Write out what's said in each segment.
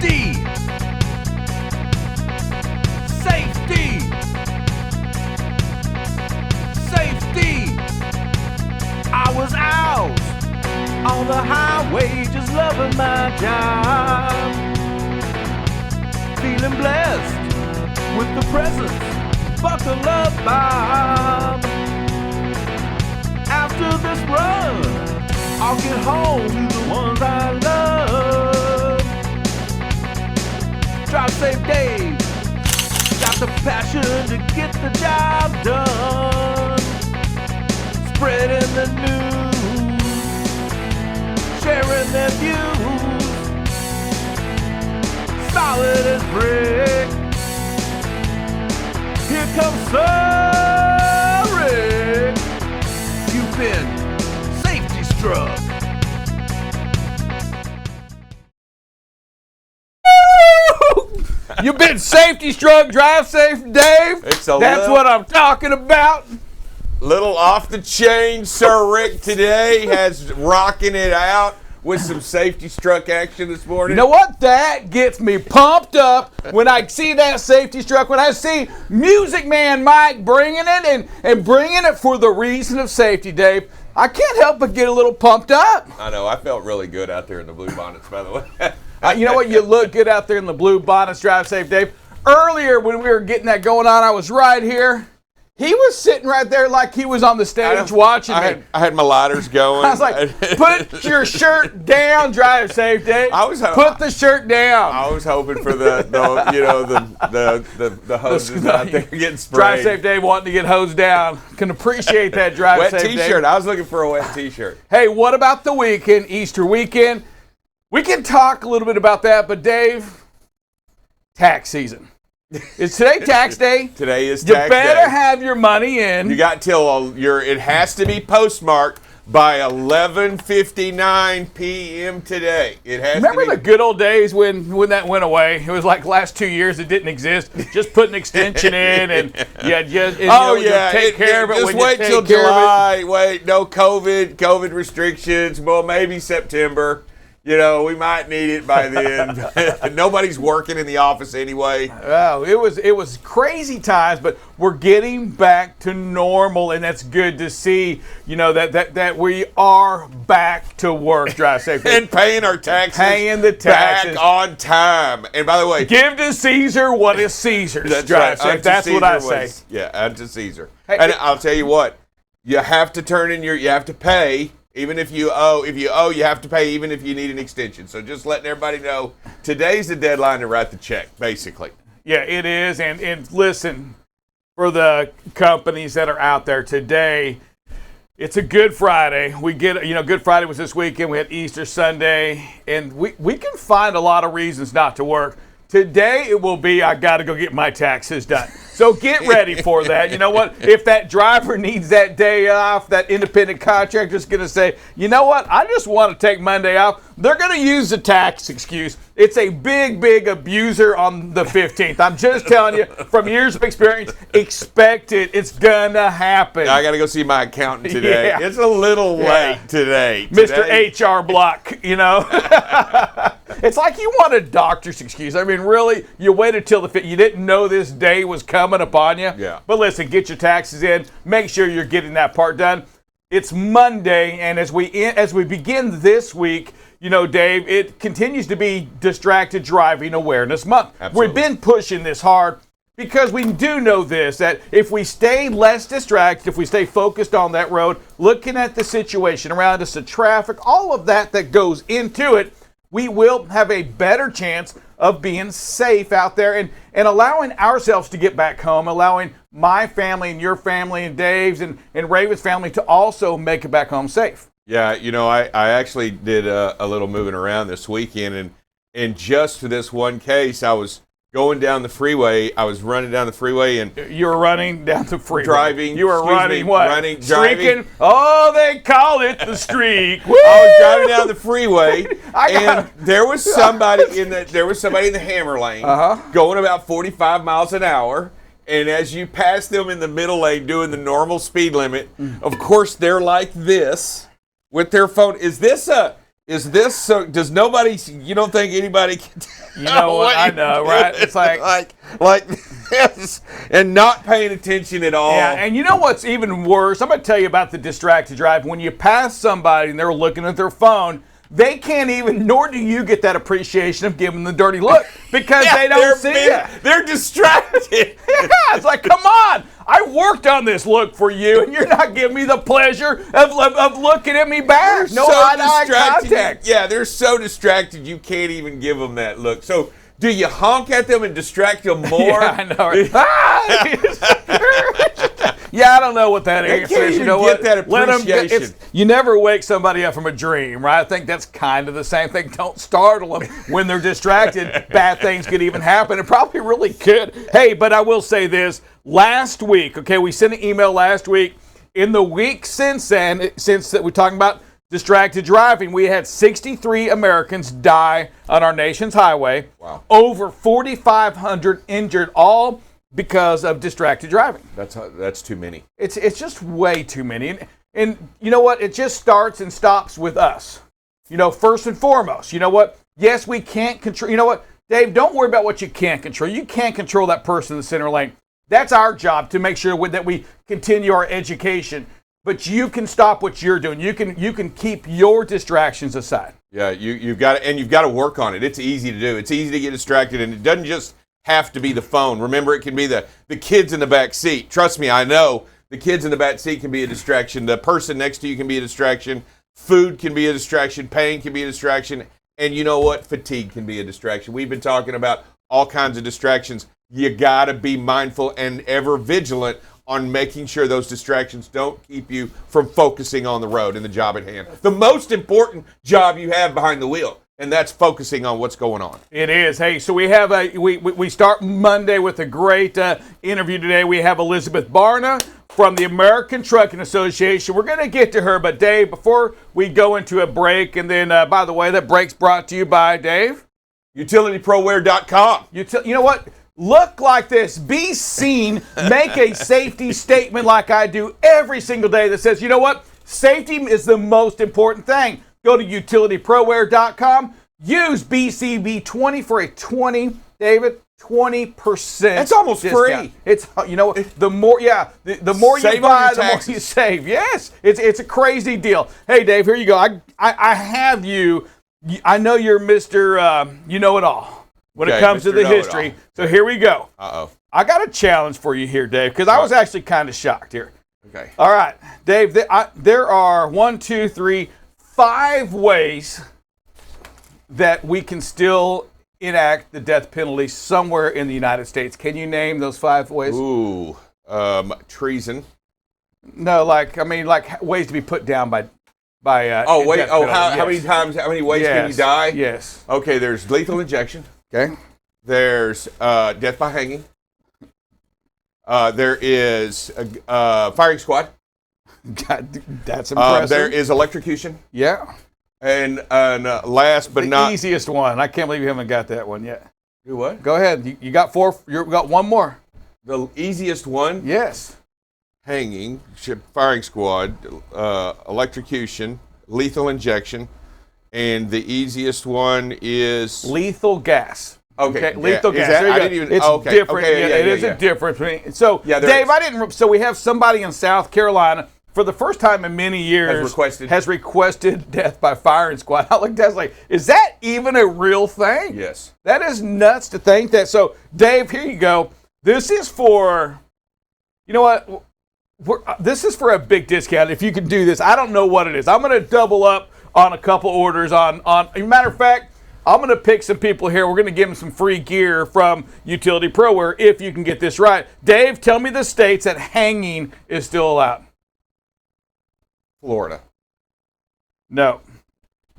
Safety! Safety! Safety! I was out on the highway just loving my job. Feeling blessed with the presence. Buckle up, Bob. After this run, I'll get home to the ones I love. Drive safe, Dave. Got the passion to get the job done. Spreading the news, sharing their views. Solid as brick. Here comes Sir Rick. You've been safety struck. You've been safety struck. Drive safe, Dave. That's what I'm talking about. Little off the chain, Sir Rick today has rocking it out with some safety struck action this morning. You know what? That gets me pumped up when I see that safety struck, when I see Music Man Mike bringing it and bringing it for the reason of safety, Dave. I can't help but get a little pumped up. I know. I felt really good out there in the blue bonnets, by the way. You know what? You look good out there in the blue bonnets. Drive safe, Dave. Earlier when we were getting that going on, I was right here. He was sitting right there like he was on the stage watching me. I had my lighters going. I was like, put your shirt down, drive safe, Dave. Put the shirt down. I was hoping for the hoses out there getting sprayed. Drive safe, Dave, wanting to get hosed down. Can appreciate that, drive wet safe, Dave. T-shirt. I was looking for a wet T-shirt. Hey, what about the weekend, Easter weekend? We can talk a little bit about that, but Dave, tax season. Is today tax day? Today is tax day. You better have your money in. You got till it has to be postmarked by 11:59 p.m. today. It has. Remember the good old days when that went away? It was like last 2 years it didn't exist. Just put an extension in and just take care of it. Just wait till July. Wait, no COVID restrictions. Well, maybe September. You know, we might need it by then. Nobody's working in the office anyway. Oh, it was crazy times, but we're getting back to normal, and that's good to see. You know that we are back to work. Drive safely and paying our taxes. Paying the taxes back on time. And by the way, give to Caesar what is Caesar's. That's drive right. safe. That's what I say. Yeah, unto Caesar. Hey, and I'll tell you what, you have to turn in you have to pay. Even if you owe, you have to pay even if you need an extension. So just letting everybody know, today's the deadline to write the check, basically. Yeah, it is. And listen, for the companies that are out there today, it's a Good Friday. We get, Good Friday was this weekend. We had Easter Sunday. And we can find a lot of reasons not to work. Today it will be, I got to go get my taxes done. So get ready for that. You know what? If that driver needs that day off, that independent contractor's going to say, you know what? I just want to take Monday off. They're going to use the tax excuse. It's a big, big abuser on the 15th. I'm just telling you, from years of experience, expect it. It's going to happen. I got to go see my accountant today. Yeah. It's a little late today. Mr. HR Block, It's like you want a doctor's excuse. I mean, really, you waited till you didn't know this day was coming upon you. Yeah. But listen, get your taxes in. Make sure you're getting that part done. It's Monday, and as we begin this week, Dave, it continues to be Distracted Driving Awareness Month. Absolutely. We've been pushing this hard because we do know this, that if we stay less distracted, if we stay focused on that road, looking at the situation around us, the traffic, all of that goes into it, we will have a better chance of being safe out there and allowing ourselves to get back home, allowing my family and your family and Dave's and Raven's family to also make it back home safe. Yeah, I actually did a little moving around this weekend, and just for this one case, I was going down the freeway. I was running down the freeway, and you were running down the freeway. Driving. You were running what? Running, streaking. Driving. Oh, they call it the streak. I was driving down the freeway, and there was somebody in the hammer lane going about 45 miles an hour. And as you pass them in the middle lane doing the normal speed limit, of course they're like this with their phone. Is this a Is this so? Does nobody? You don't think anybody can? You know what? I know, right? It's like this, and not paying attention at all. Yeah, and you know what's even worse? I'm going to tell you about the distracted drive. When you pass somebody and they're looking at their phone, they can't even, nor do you get that appreciation of giving them the dirty look because they don't see it. They're distracted. Yeah, it's like, come on. I worked on this look for you, and you're not giving me the pleasure of looking at me back. No eye-to-eye contact. Yeah, they're so distracted you can't even give them that look. So do you honk at them and distract them more? Yeah, I know. Yeah, I don't know what that answer is. You know what? That appreciation. You never wake somebody up from a dream, right? I think that's kind of the same thing. Don't startle them when they're distracted. Bad things could even happen. It probably really could. Hey, but I will say this. Last week, okay, we sent an email last week. In the week since then, since that we're talking about distracted driving, we had 63 Americans die on our nation's highway. Wow. Over 4,500 injured, all because of distracted driving. That's too many. It's just way too many. And you know what? It just starts and stops with us. You know, first and foremost, you know what? Yes, we can't control. You know what, Dave, don't worry about what you can't control. You can't control that person in the center lane. That's our job to make sure that we continue our education. But you can stop what you're doing. You can keep your distractions aside. Yeah, you've got to work on it. It's easy to do. It's easy to get distracted, and it doesn't just have to be the phone. Remember, it can be the kids in the back seat. Trust me, I know the kids in the back seat can be a distraction. The person next to you can be a distraction. Food can be a distraction. Pain can be a distraction. And you know what? Fatigue can be a distraction. We've been talking about all kinds of distractions. You got to be mindful and ever vigilant on making sure those distractions don't keep you from focusing on the road and the job at hand. The most important job you have behind the wheel. And that's focusing on what's going on. It is. Hey, so we have we start Monday with a great interview today. We have Elisabeth Barna from the American Trucking Association. We're going to get to her, but Dave, before we go into a break, and then by the way, that break's brought to you by Dave, UtilityProWear.com. You know what? Look like this. Be seen. Make a safety statement like I do every single day that says, you know what? Safety is the most important thing. Go to UtilityProWear.com. Use BCB20 for a 20, David, 20%. That's almost discount. free. It's, you know, the more, yeah, the more you buy, the more you save. Yes, it's a crazy deal. Hey, Dave, here you go. I have you. I know you're Mr. You know it all when it comes to the history. So here we go. Uh-oh. I got a challenge for you here, Dave, because I was actually kind of shocked here. Okay. All right, Dave, there are 5 ways that we can still enact the death penalty somewhere in the United States. Can you name those 5 ways? Ooh, treason. No, like ways to be put down by. How many ways can you die? Yes. Okay, there's lethal injection. Okay. There's death by hanging. There is firing squad. God, that's impressive. There is electrocution. Yeah. And last but not the easiest one. I can't believe you haven't got that one yet. Do what? Go ahead. You got 4. You got one more. The easiest one? Yes. Hanging, firing squad, electrocution, lethal injection, and the easiest one is lethal gas. Okay, lethal gas. It's different. It is a difference. So, Dave, So we have somebody in South Carolina for the first time in many years has requested death by firing squad. I looked at it like, is that even a real thing? Yes. That is nuts to think that. So, Dave, here you go. This is for, you know what? This is for a big discount if you can do this. I don't know what it is. I'm going to double up on a couple orders on. As a matter of fact, I'm going to pick some people here. We're going to give them some free gear from Utility Pro Wear if you can get this right. Dave, tell me the states that hanging is still allowed. Florida. No.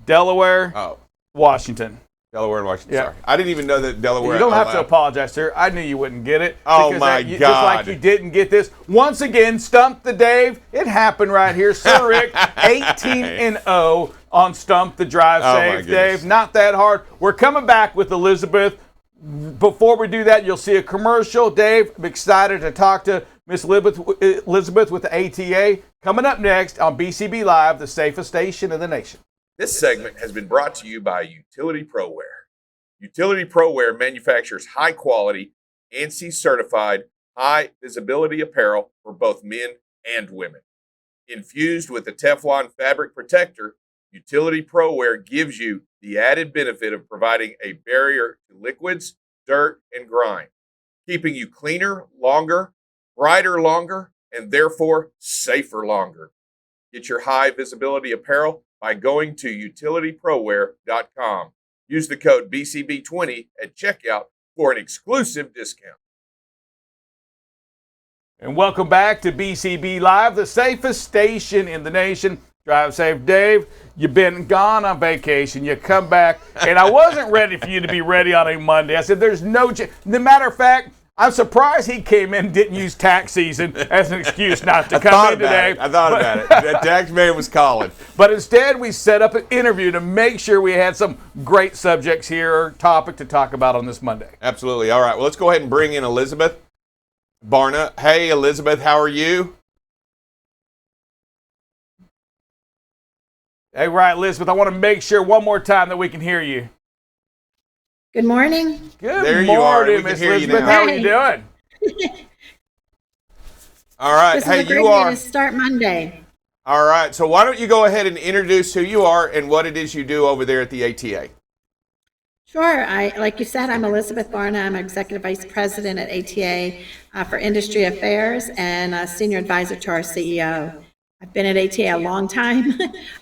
Delaware. Oh. Washington. Delaware and Washington. Yeah. Sorry. I didn't even know that Delaware. You don't have to apologize, sir. I knew you wouldn't get it. Oh, my God. Just like you didn't get this. Once again, Stump the Dave. It happened right here. Sir Rick, 18-0 on Stump the Drive Safe. Dave, not that hard. We're coming back with Elisabeth. Before we do that, you'll see a commercial. Dave, I'm excited to talk to Miss Elisabeth with the ATA. Coming up next on BCB Live, the safest station in the nation. This segment has been brought to you by Utility ProWear. Utility ProWear manufactures high quality, ANSI certified, high visibility apparel for both men and women. Infused with the Teflon fabric protector, Utility ProWear gives you the added benefit of providing a barrier to liquids, dirt, and grime, keeping you cleaner longer, brighter longer, and therefore safer longer. Get your high visibility apparel by going to utilityprowear.com. Use the code BCB20 at checkout for an exclusive discount. And welcome back to BCB Live, the safest station in the nation. Drive safe, Dave. You've been gone on vacation. You come back, and I wasn't ready for you to be ready on a Monday. I said, there's no chance. The matter of fact, I'm surprised he came in and didn't use tax season as an excuse not to come in today. I thought about it. That tax man was calling. But instead, we set up an interview to make sure we had some great subjects here or topic to talk about on this Monday. Absolutely. All right. Well, let's go ahead and bring in Elisabeth. Barna. Hey, Elisabeth, how are you? Hey, right, Elisabeth, I want to make sure one more time that we can hear you. Good morning. Good morning, Miss Elisabeth. How are you doing? All right. This is a great way to start Monday. All right. So why don't you go ahead and introduce who you are and what it is you do over there at the ATA? Sure. Like you said, I'm Elisabeth Barna. I'm Executive Vice President at ATA for Industry Affairs and a Senior Advisor to our CEO. I've been at ATA a long time,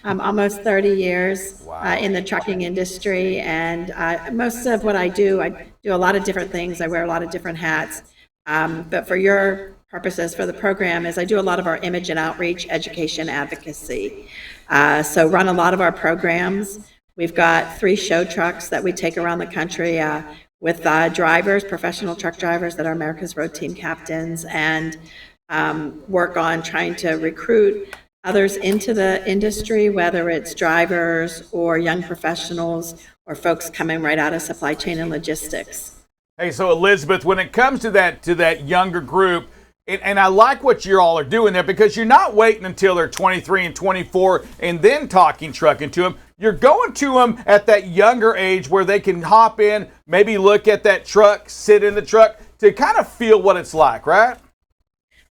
almost 30 years in the trucking industry, and most of what I do a lot of different things. I wear a lot of different hats, but for your purposes for the program is I do a lot of our image and outreach, education, advocacy. So run a lot of our programs. We've got 3 show trucks that we take around the country with drivers, professional truck drivers that are America's Road Team captains, and work on trying to recruit others into the industry, whether it's drivers or young professionals or folks coming right out of supply chain and logistics. Hey, so Elisabeth, when it comes to that younger group, and I like what you all are doing there because you're not waiting until they're 23 and 24 and then talking trucking to them. You're going to them at that younger age where they can hop in, maybe look at that truck, sit in the truck to kind of feel what it's like, right?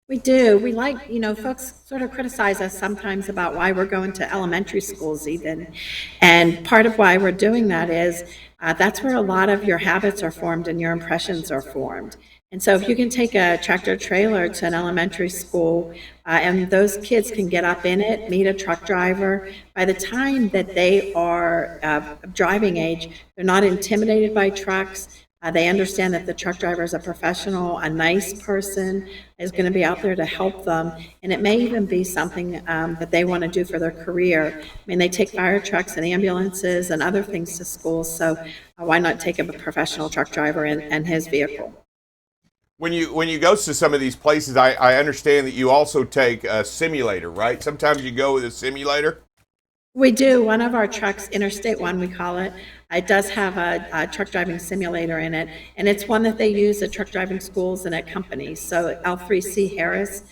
We do. We like, folks sort of criticize us sometimes about why we're going to elementary schools even. And part of why we're doing that is that's where a lot of your habits are formed and your impressions are formed. And so if you can take a tractor trailer to an elementary school and those kids can get up in it, meet a truck driver, by the time that they are of driving age, they're not intimidated by trucks. They understand that the truck driver is a professional, a nice person, is going to be out there to help them. And it may even be something that they want to do for their career. I mean, they take fire trucks and ambulances and other things to school. So why not take a professional truck driver and his vehicle? When you go to some of these places, I understand that you also take a simulator, right? Sometimes you go with a simulator. We do. One of our trucks, Interstate One, we call it, it does have a truck driving simulator in it, and it's one that they use at truck driving schools and at companies. So L3C Harris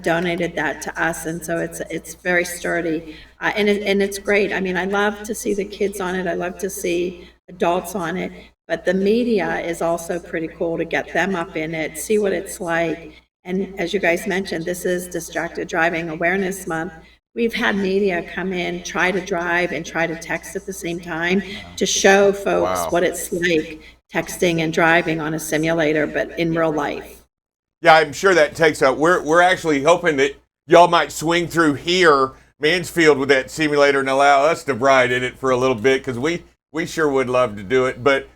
donated that to us, and so it's very sturdy, and it's great. I mean, I love to see the kids on it. I love to see adults on it, but the media is also pretty cool to get them up in it, see what it's like. And as you guys mentioned, this is Distracted Driving Awareness Month. We've had media come in, try to drive and try to text at the same time to show folks what it's like texting and driving on a simulator, but in real life. Yeah, I'm sure that takes up. We're actually hoping that y'all might swing through here, Mansfield, with that simulator and allow us to ride in it for a little bit because we sure would love to do it. But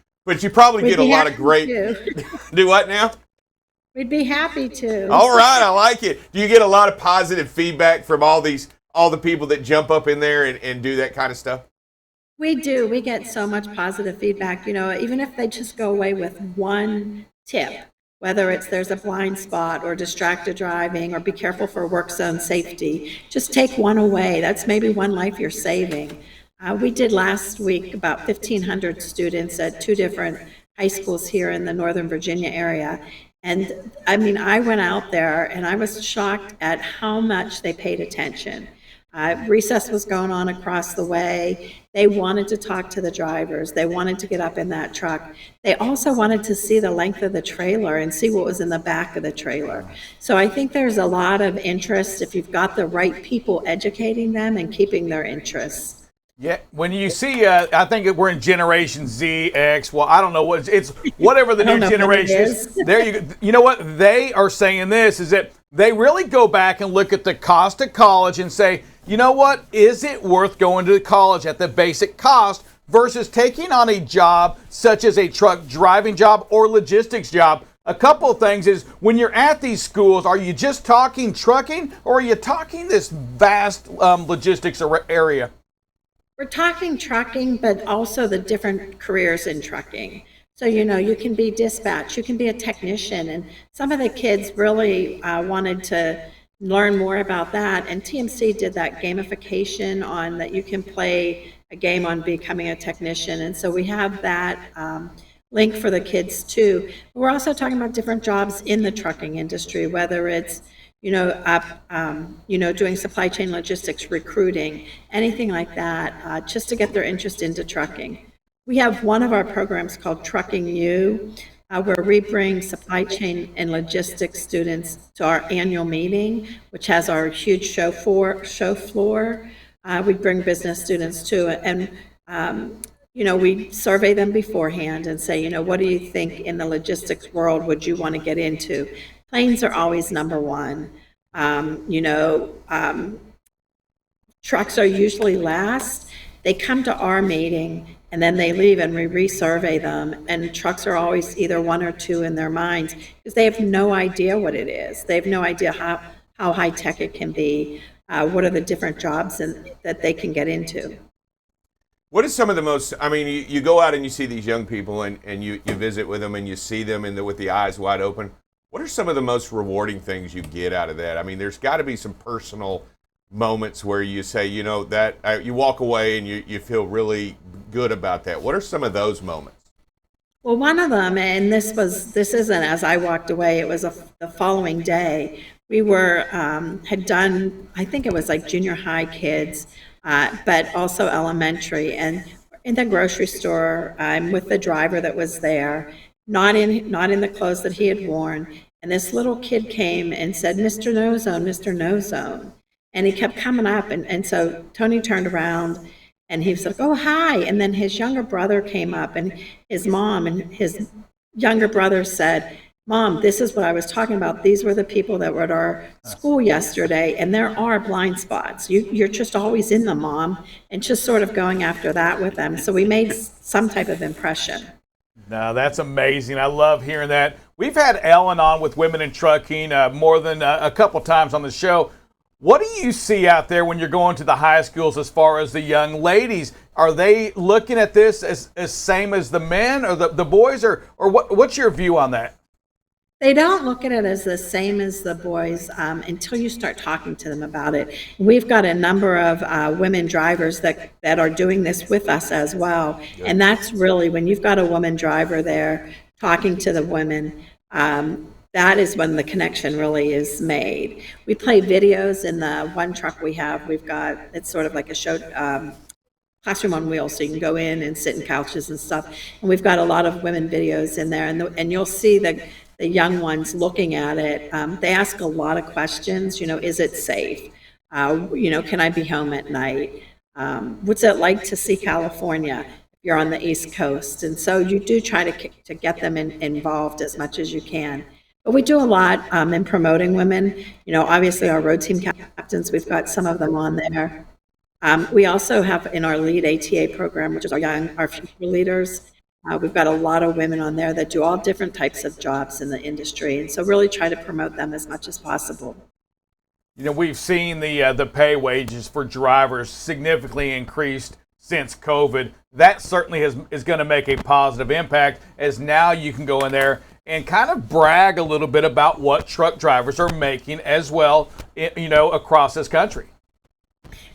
you probably get a lot of great. Do what now? We'd be happy to. All right, I like it. Do you get a lot of positive feedback from all the people that jump up in there and do that kind of stuff? We do. We get so much positive feedback, even if they just go away with one tip, whether it's there's a blind spot or distracted driving or be careful for work zone safety, just take one away. That's maybe one life you're saving. We did last week about 1,500 students at 2 different high schools here in the Northern Virginia area. And I mean, I went out there and I was shocked at how much they paid attention. Recess was going on across the way. They wanted to talk to the drivers. They wanted to get up in that truck. They also wanted to see the length of the trailer and see what was in the back of the trailer. So I think there's a lot of interest if you've got the right people educating them and keeping their interests. Yeah, when you see, I think we're in Generation Z, X. Well, I don't know what it's whatever the new generation is. There you go. You know what they are saying? This is that they really go back and look at the cost of college and say, you know what, is it worth going to college at the basic cost versus taking on a job such as a truck driving job or logistics job? A couple of things is when you're at these schools, are you just talking trucking or are you talking this vast logistics area? We're talking trucking, but also the different careers in trucking. So, you can be dispatch, you can be a technician, and some of the kids really wanted to learn more about that. And TMC did that gamification on that you can play a game on becoming a technician. And so we have that link for the kids too. We're also talking about different jobs in the trucking industry, whether it's doing supply chain logistics, recruiting, anything like that, just to get their interest into trucking. We have one of our programs called Trucking You, where we bring supply chain and logistics students to our annual meeting, which has our huge show floor. We bring business students to it, and we survey them beforehand and say, what do you think in the logistics world would you want to get into? Planes are always number one. Trucks are usually last. They come to our meeting and then they leave and we resurvey them. And trucks are always either one or two in their minds because they have no idea what it is. They have no idea how high tech it can be. What are the different jobs that they can get into? What is some of the most, you go out and you see these young people and you visit with them and you see them with the eyes wide open. What are some of the most rewarding things you get out of that? There's got to be some personal moments where you say, that you walk away and you feel really good about that. What are some of those moments? Well, one of them, and this isn't as I walked away, it was the following day. We had done, I think it was like junior high kids, but also elementary. And in the grocery store, I'm with the driver that was there, not in the clothes that he had worn. And this little kid came and said, Mr. No Zone, Mr. No Zone. And he kept coming up. And so Tony turned around and he was like, oh, hi. And then his younger brother came up and his mom and his younger brother said, Mom, this is what I was talking about. These were the people that were at our school yesterday, and there are blind spots. You're just always in them, Mom, and just sort of going after that with them. So we made some type of impression. No, that's amazing. I love hearing that. We've had Ellen on with Women in Trucking more than a couple times on the show. What do you see out there when you're going to the high schools as far as the young ladies? Are they looking at this as same as the men or the boys, or what's your view on that? They don't look at it as the same as the boys until you start talking to them about it. We've got a number of women drivers that are doing this with us as well. And that's really when you've got a woman driver there talking to the women, that is when the connection really is made. We play videos in the one truck we have. It's sort of like a show, classroom on wheels, so you can go in and sit in couches and stuff. And we've got a lot of women videos in there, and you'll see the young ones looking at it. They ask a lot of questions. Is it safe? Can I be home at night? What's it like to see California if you're on the East Coast? And so you do try to get them involved as much as you can. But we do a lot in promoting women. Obviously our road team captains, we've got some of them on there. We also have in our lead ATA program, which is our future leaders, we've got a lot of women on there that do all different types of jobs in the industry. And so really try to promote them as much as possible. We've seen the pay wages for drivers significantly increased since COVID. That certainly is going to make a positive impact, as now you can go in there and kind of brag a little bit about what truck drivers are making as well, across this country.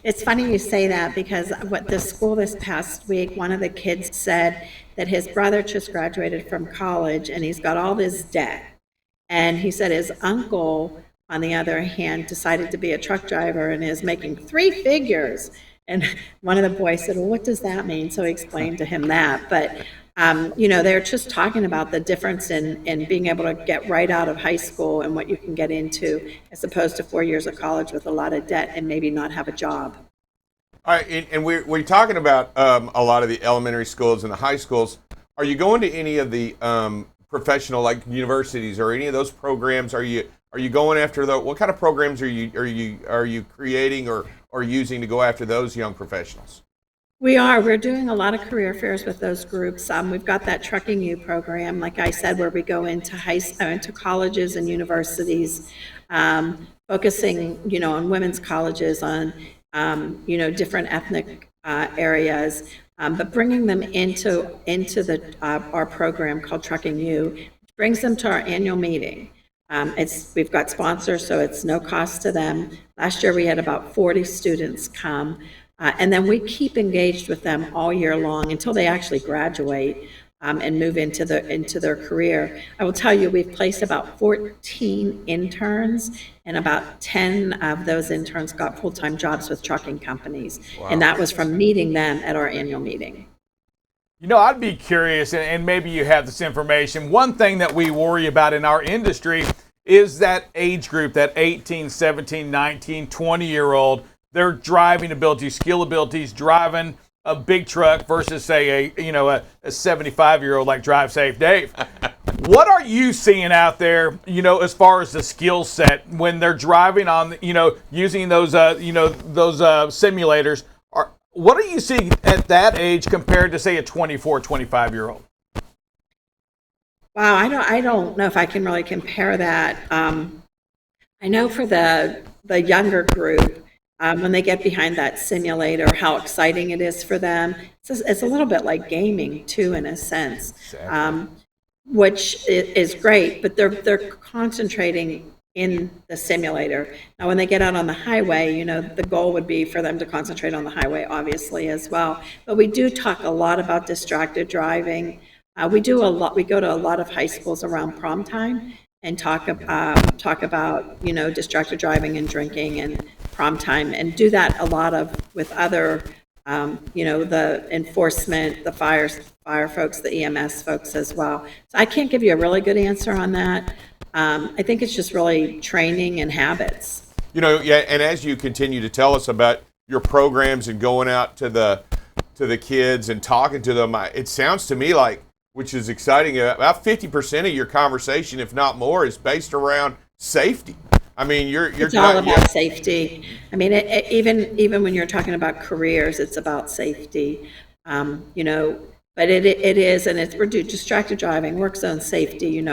It's funny you say that, because what the school this past week, one of the kids said that his brother just graduated from college and he's got all this debt. And he said his uncle on the other hand, decided to be a truck driver and is making 3 figures. And one of the boys said, well, what does that mean? So he explained to him that. But, they're just talking about the difference in being able to get right out of high school and what you can get into, as opposed to 4 years of college with a lot of debt and maybe not have a job. All right, and we're talking about a lot of the elementary schools and the high schools. Are you going to any of the professional, like universities, or any of those programs? Are you going after what kind of programs are you creating or using to go after those young professionals? We're doing a lot of career fairs with those groups. We've got that Trucking You program, like I said, where we go into into colleges and universities, focusing, on women's colleges, on, different ethnic areas, but bringing them into our program called Trucking You, which brings them to our annual meeting. We've got sponsors, so it's no cost to them. Last year we had about 40 students come. And then we keep engaged with them all year long until they actually graduate and move into their career. I will tell you, we've placed about 14 interns, and about 10 of those interns got full-time jobs with trucking companies. Wow. And that was from meeting them at our annual meeting. I'd be curious, and maybe you have this information. One thing that we worry about in our industry is that age group, that 18, 17, 19, 20-year-old. Their driving abilities, skill abilities, driving a big truck versus, say, a 75-year-old like Drive Safe Dave. What are you seeing out there, as far as the skill set when they're driving on, using those simulators? What are you seeing at that age compared to, say, a 24, 25-year-old? Wow, I don't know if I can really compare that. I know for the younger group, when they get behind that simulator, how exciting it is for them. It's a little bit like gaming too, in a sense, which is great. But they're concentrating in the simulator. Now, when they get out on the highway, the goal would be for them to concentrate on the highway, obviously, as well. But we do talk a lot about distracted driving. We go to a lot of high schools around prom time and talk about distracted driving and drinking and prom time, and do that a lot with other the enforcement, the fire folks, the EMS folks as well. So I can't give you a really good answer on that. I think it's just really training and habits. And as you continue to tell us about your programs and going out to the kids and talking to them, it sounds to me like, which is exciting, about 50% of your conversation, if not more, is based around safety. I mean, it's all about safety. I mean, even when you're talking about careers, it's about safety. But it is, and it's distracted driving, work zone safety.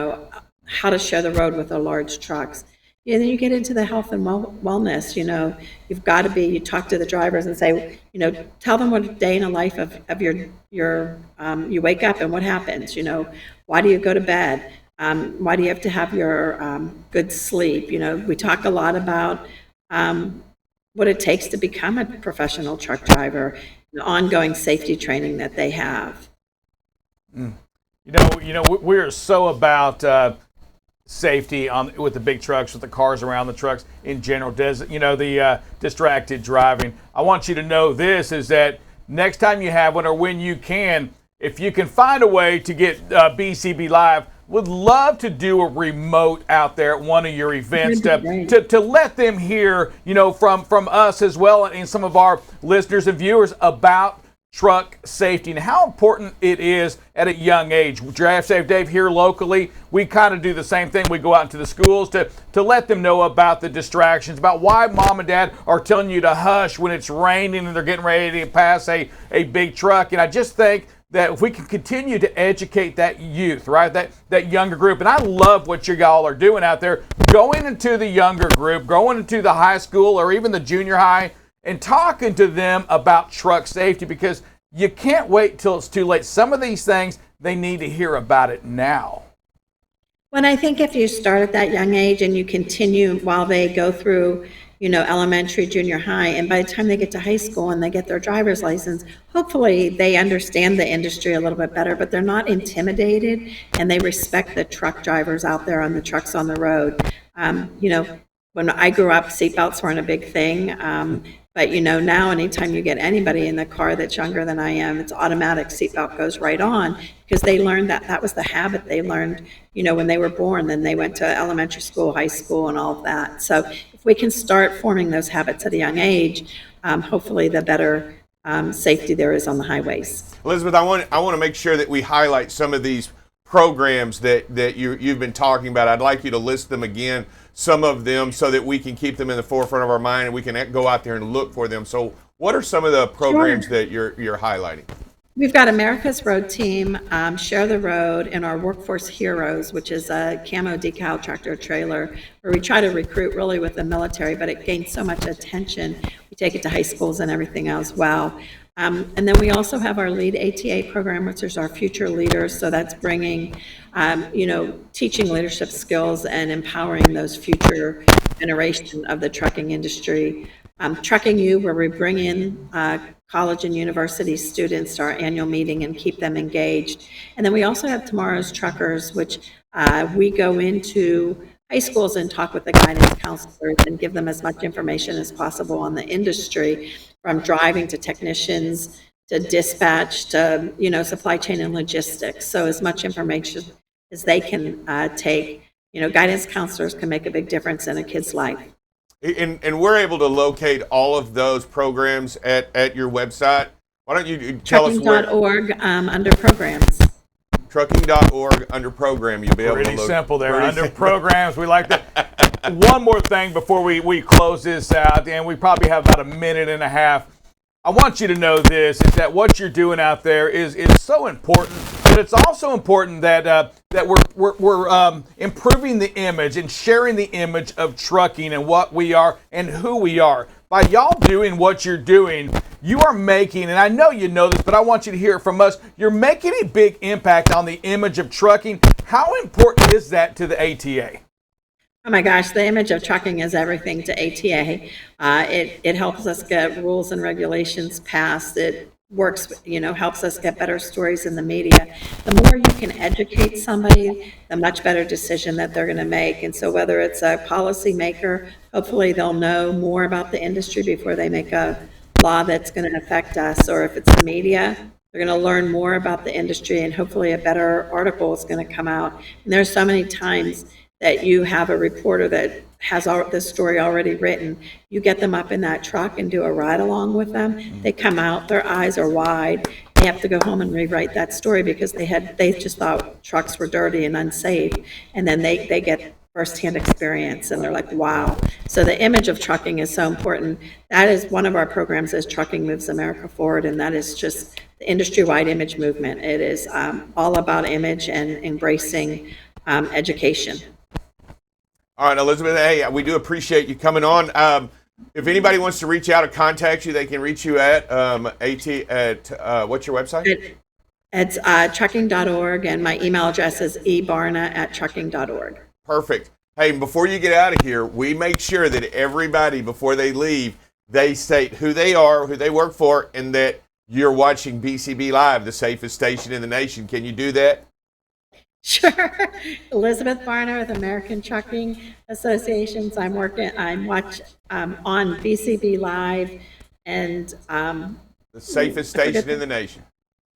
How to share the road with the large trucks. Then you get into the health and wellness. You've got to you talk to the drivers and say, tell them what a day in the life of your you wake up and what happens. Why do you go to bed? Why do you have to have your good sleep? We talk a lot about what it takes to become a professional truck driver, the ongoing safety training that they have. We're so about safety with the big trucks, with the cars around the trucks in general. The distracted driving. I want you to know this is that next time you have one, or when you can, if you can find a way to get BCB Live, would love to do a remote out there at one of your events to let them hear, from us as well and some of our listeners and viewers about truck safety and how important it is at a young age. Drive Safe Dave here locally, we kind of do the same thing. We go out into the schools to let them know about the distractions, about why mom and dad are telling you to hush when it's raining and they're getting ready to pass a big truck. And I just think that if we can continue to educate that youth, right, that younger group, and I love what you all are doing out there, going into the younger group, going into the high school or even the junior high, and talking to them about truck safety, because you can't wait till it's too late. Some of these things, they need to hear about it now. Well, I think if you start at that young age and you continue while they go through, elementary, junior high, and by the time they get to high school and they get their driver's license, hopefully they understand the industry a little bit better, but they're not intimidated and they respect the truck drivers out there on the trucks on the road. when I grew up, seatbelts weren't a big thing. But now anytime you get anybody in the car that's younger than I am, it's automatic seatbelt goes right on, because they learned that was the habit they learned, when they were born. Then they went to elementary school, high school, and all of that. So if we can start forming those habits at a young age, hopefully the better safety there is on the highways. Elisabeth, I want to make sure that we highlight some of these programs that you've been talking about. I'd like you to list them again, some of them, so that we can keep them in the forefront of our mind and we can go out there and look for them. So what are some of the programs that you're highlighting? We've got America's Road Team, Share the Road, and our Workforce Heroes, which is a camo decal tractor trailer where we try to recruit really with the military, but it gains so much attention. We take it to high schools and everything as well. And then we also have our Lead ATA program, which is our future leaders. So that's bringing, teaching leadership skills and empowering those future generation of the trucking industry. Trucking You, where we bring in college and university students to our annual meeting and keep them engaged. And then we also have Tomorrow's Truckers, which we go into high schools and talk with the guidance counselors and give them as much information as possible on the industry, from driving to technicians to dispatch to supply chain and logistics. So as much information as they can take, guidance counselors can make a big difference in a kid's life. And we're able to locate all of those programs at your website. Why don't you tell us where? Trucking.org under programs. Trucking.org under program. You'll be able to look. Pretty simple there. Under programs, we like that. One more thing before we close this out, and we probably have about a minute and a half. I want you to know this, is that what you're doing out there is so important, but it's also important that we're improving the image and sharing the image of trucking and what we are and who we are. By y'all doing what you're doing, you are making, and I know you know this, but I want you to hear it from us, you're making a big impact on the image of trucking. How important is that to the ATA? Oh my gosh, the image of trucking is everything to ATA. It helps us get rules and regulations passed. It works, helps us get better stories in the media. The more you can educate somebody, the much better decision that they're going to make. And so whether it's a policymaker, hopefully they'll know more about the industry before they make a law that's going to affect us. Or if it's the media, they're going to learn more about the industry, and hopefully a better article is going to come out. And there's so many times that you have a reporter that has the story already written. You get them up in that truck and do a ride along with them. They come out, their eyes are wide. They have to go home and rewrite that story because they just thought trucks were dirty and unsafe. And then they get firsthand experience and they're like, wow. So the image of trucking is so important. That is one of our programs, is Trucking Moves America Forward, and that is just the industry-wide image movement. It is all about image and embracing education. All right, Elisabeth, hey, we do appreciate you coming on. If anybody wants to reach out or contact you, they can reach you at what's your website? It's trucking.org, and my email address is ebarna@trucking.org. Perfect. Hey, before you get out of here, we make sure that everybody, before they leave, they state who they are, who they work for, and that you're watching BCB Live, the safest station in the nation. Can you do that? Sure. Elisabeth Barna with American Trucking Associations. I'm on BCB Live, and the safest station in the nation.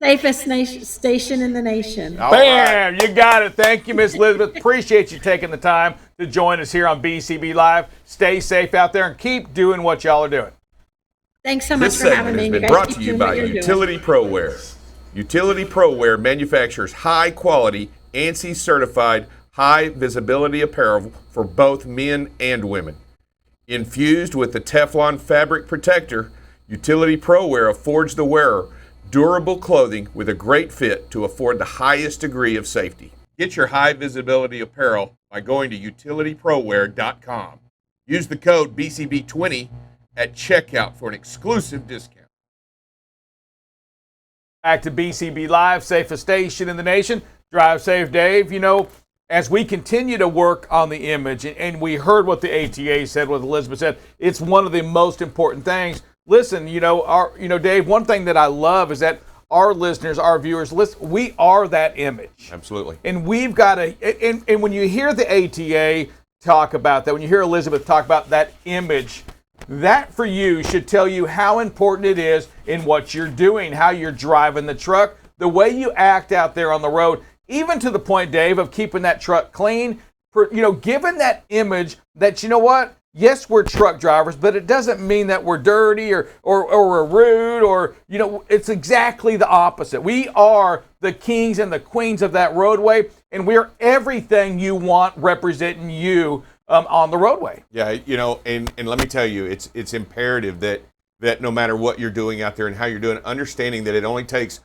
Safest station in the nation. Bam! Right. You got it. Thank you, Miss Elisabeth. Appreciate you taking the time to join us here on BCB Live. Stay safe out there and keep doing what y'all are doing. Thanks so much for having me. This segment has been brought to you by Utility ProWear. Utility ProWear manufactures high-quality, ANSI certified high visibility apparel for both men and women. Infused with the Teflon fabric protector, Utility ProWear affords the wearer durable clothing with a great fit to afford the highest degree of safety. Get your high visibility apparel by going to utilityproware.com. Use the code BCB20 at checkout for an exclusive discount. Back to BCB Live, safest station in the nation. Drive safe, Dave. As we continue to work on the image, and we heard what the ATA said, what Elisabeth said, it's one of the most important things. Listen, Dave, one thing that I love is that our listeners, our viewers, listen, we are that image. Absolutely. And we've got to, and when you hear the ATA, talk about that, when you hear Elisabeth talk about that image, that for you should tell you how important it is in what you're doing, how you're driving the truck, the way you act out there on the road, even to the point, Dave, of keeping that truck clean, giving that image that, you know what, yes, we're truck drivers, but it doesn't mean that we're dirty or we're rude or, it's exactly the opposite. We are the kings and the queens of that roadway, and we're everything you want representing you on the roadway. Yeah, and let me tell you, it's imperative that no matter what you're doing out there and how you're doing, understanding that it only takes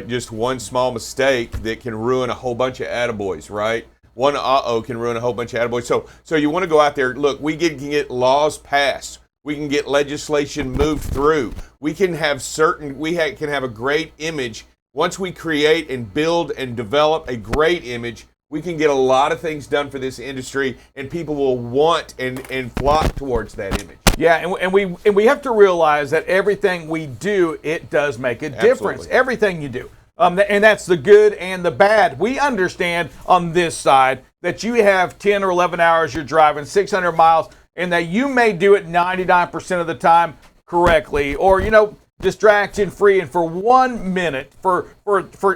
just one small mistake that can ruin a whole bunch of attaboys, right? One can ruin a whole bunch of attaboys. So you want to go out there. Look, we can get laws passed. We can get legislation moved through. We can have can have a great image. Once we create and build and develop a great image, we can get a lot of things done for this industry, and people will want and flock towards that image. Yeah, and we have to realize that everything we do, it does make a difference. Everything you do. And that's the good and the bad. We understand on this side that you have 10 or 11 hours you're driving 600 miles, and that you may do it 99% of the time correctly, or, distraction free, and for 1 minute, for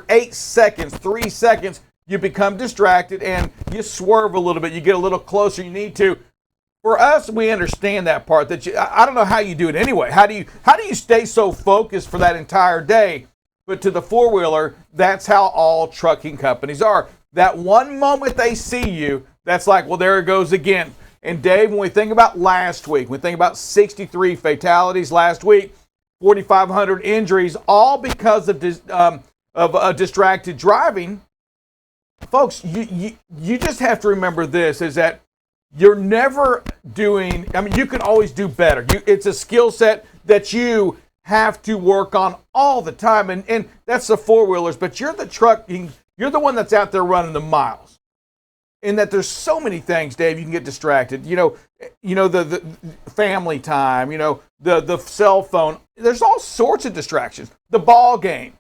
8 seconds, 3 seconds, you become distracted and you swerve a little bit. You get a little closer. You need to. For us, we understand that part. I don't know how you do it anyway. How do you stay so focused for that entire day? But to the four-wheeler, that's how all trucking companies are. That one moment they see you, that's like, well, there it goes again. And Dave, when we think about last week, we think about 63 fatalities last week, 4,500 injuries, all because of distracted driving. Folks, you just have to remember this, is that you're never doing, you can always do better. It's a skill set that you have to work on all the time, and that's the four-wheelers, but you're the trucking, you're the one that's out there running the miles. And that there's so many things, Dave, you can get distracted. The family time, the cell phone. There's all sorts of distractions. The ball game.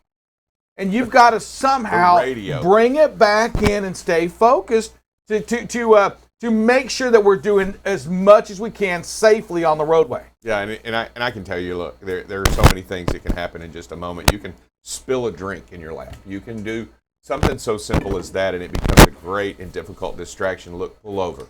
And you've got to somehow bring it back in and stay focused to make sure that we're doing as much as we can safely on the roadway. Yeah, and I can tell you, look, there are so many things that can happen in just a moment. You can spill a drink in your lap. You can do something so simple as that, and it becomes a great and difficult distraction. Look, pull over.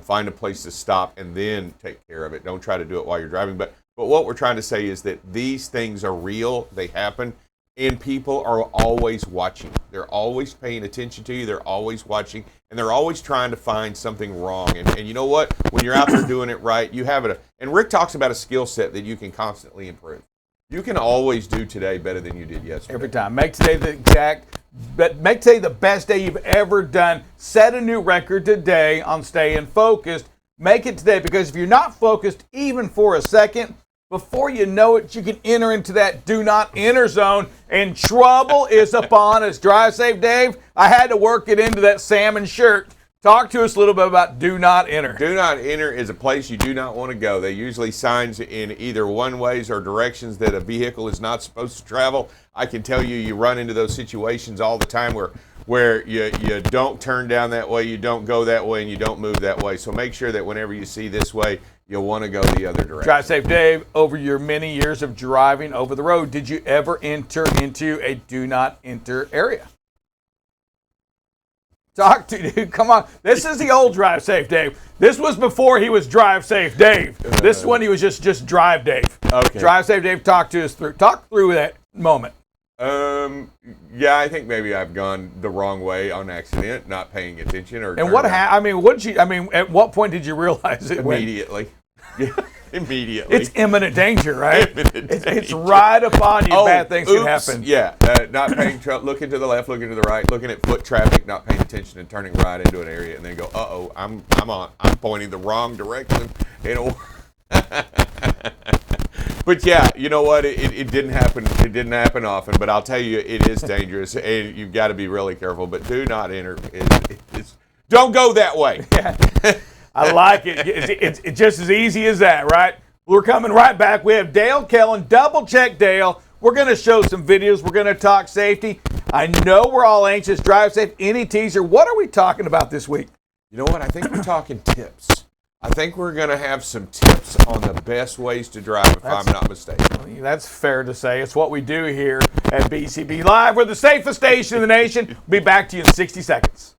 Find a place to stop and then take care of it. Don't try to do it while you're driving. But what we're trying to say is that these things are real. They happen. And people are always watching. They're always paying attention to you. They're always watching. And they're always trying to find something wrong. And you know what? When you're out there doing it right, you have it. And Rick talks about a skill set that you can constantly improve. You can always do today better than you did yesterday. Every time. Make today the best day you've ever done. Set a new record today on staying focused. Make it today, because if you're not focused even for a second, before you know it, you can enter into that do not enter zone, and trouble is upon us. Drive safe, Dave. I had to work it into that salmon shirt. Talk to us a little bit about do not enter. Do not enter is a place you do not want to go. They usually signs in either one ways or directions that a vehicle is not supposed to travel. I can tell you run into those situations all the time where you don't turn down that way, you don't go that way, and you don't move that way. So make sure that whenever you see this way, you'll want to go the other direction. Drive safe, Dave. Over your many years of driving over the road, did you ever enter into a do not enter area? Talk to dude. Come on. This is the old Drive Safe Dave. This was before he was Drive Safe Dave. This one he was just Drive Dave. Okay. Drive Safe Dave, talk through that moment. Yeah, I think maybe I've gone the wrong way on accident, not paying attention, or. And what happened? At what point did you realize it? Immediately. Yeah, immediately. It's imminent danger, right? It's danger. Right upon you. Bad things can happen. Yeah, not paying looking to the left, looking to the right, looking at foot traffic, not paying attention, and turning right into an area, and then go, I'm pointing the wrong direction. But yeah, you know what? It didn't happen. It didn't happen often. But I'll tell you, it is dangerous, and you've got to be really careful. But do not enter. Don't go that way. Yeah. I like it. It's just as easy as that, right? We're coming right back. We have Dale Kellen. Double check Dale. We're going to show some videos. We're going to talk safety. I know we're all anxious. Drive safe. Any teaser? What are we talking about this week? You know what? I think we're talking tips. I think we're going to have some tips on the best ways to drive, if I'm not mistaken. That's fair to say. It's what we do here at BCB Live. We're the safest station in the nation. We'll be back to you in 60 seconds.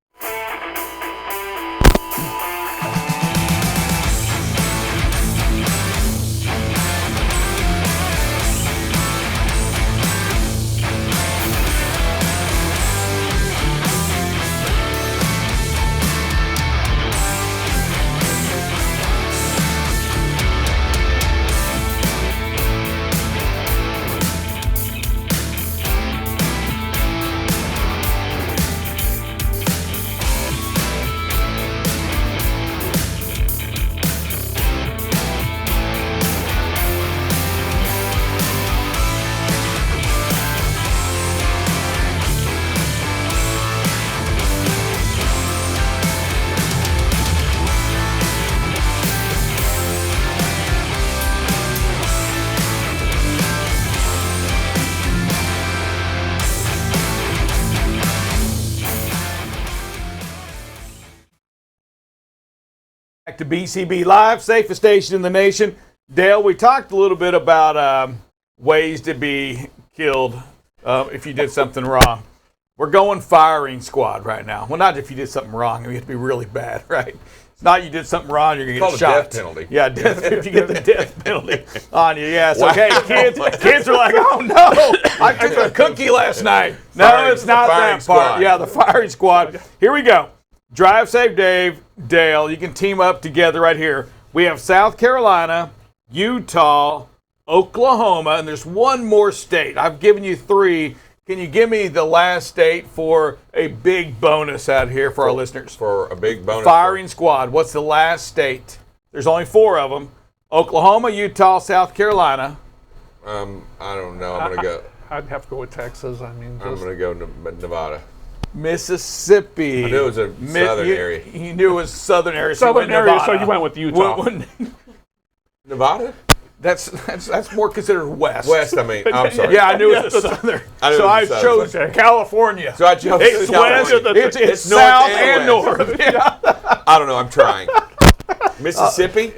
Back to BCB Live, safest station in the nation. Dale, we talked a little bit about ways to be killed if you did something wrong. We're going firing squad right now. Well, not if you did something wrong. You have to be really bad, right? It's not you did something wrong, you're going to get shot. It's called a death penalty. Yeah, if you get the death penalty on you. Yeah, so, hey, kids are like, oh, no, I took a cookie last night. No, it's not that part. Yeah, the firing squad. Here we go. Drive Safe Dale, you can team up together right here. We have South Carolina, Utah, Oklahoma, and there's one more state. I've given you 3. Can you give me the last state for a big bonus out here for our listeners? For a big bonus. Firing squad. What's the last state? There's only 4 of them. Oklahoma, Utah, South Carolina. I don't know. I'm going to go. I'd have to go with Texas. I mean, I'm going to go Nevada. Mississippi. I knew it was a southern area. You knew it was southern area. Southern area, so you went with Utah. Nevada? That's more considered west. West, I mean. I'm sorry. Yeah, I knew it was the southern. So I chose California. So I chose it's California. West, it's south and north. Yeah. I don't know. I'm trying. Mississippi?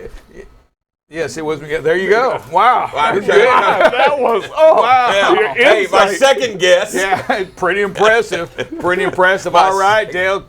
Yes, it was. There you go. Wow. Okay. That was, wow. Yeah. Hey, my second guess. Yeah, pretty impressive. Pretty impressive. All right, Dale,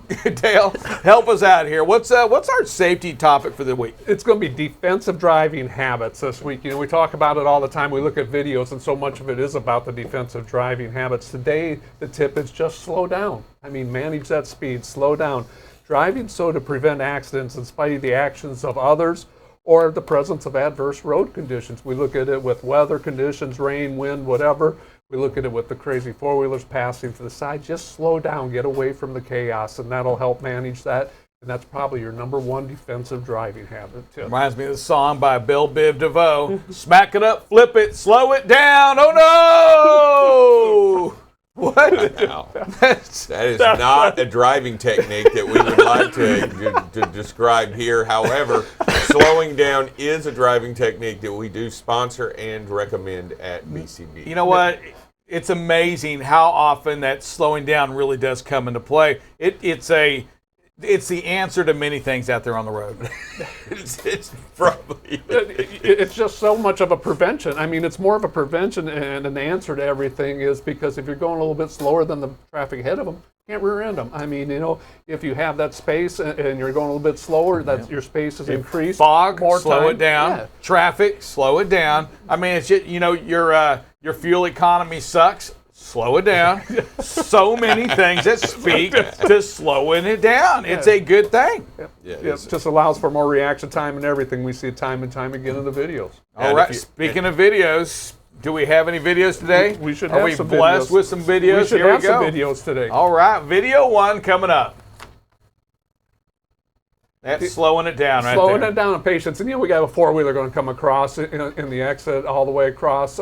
help us out here. What's our safety topic for the week? It's going to be defensive driving habits this week. You know, we talk about it all the time. We look at videos, and so much of it is about the defensive driving habits. Today, the tip is just slow down. I mean, manage that speed, slow down. Driving so to prevent accidents in spite of the actions of others or the presence of adverse road conditions. We look at it with weather conditions, rain, wind, whatever. We look at it with the crazy four-wheelers passing to the side. Just slow down, get away from the chaos, and that'll help manage that. And that's probably your number 1 defensive driving habit tip. Reminds me of the song by Bill Biv DeVoe. Smack it up, flip it, slow it down. Oh, no! What? Wow. That is not a driving technique that we would like to describe here. However, slowing down is a driving technique that we do sponsor and recommend at BCB. You know what? It's amazing how often that slowing down really does come into play. It's the answer to many things out there on the road. it's probably it's just so much of a prevention. I mean, it's more of a prevention, and an answer to everything is because if you're going a little bit slower than the traffic ahead of them, you can't rear end them. I mean, you know, if you have that space and you're going a little bit slower, that your space is increased. Fog, more slow time. it down. Yeah. Traffic, slow it down. I mean, it's just, you know, your fuel economy sucks. Slow it down. So many things that speak to slowing it down. It's a good thing. Yeah, it just allows for more reaction time and everything. We see it time and time again in the videos. All right. Speaking of videos, do we have any videos today? We should have some videos. Are we blessed with some videos? We should have some videos today. All right. Video 1 coming up. That's slowing it down right there. Slowing it down in patience. And, you know, we got a four-wheeler going to come across in the exit all the way across.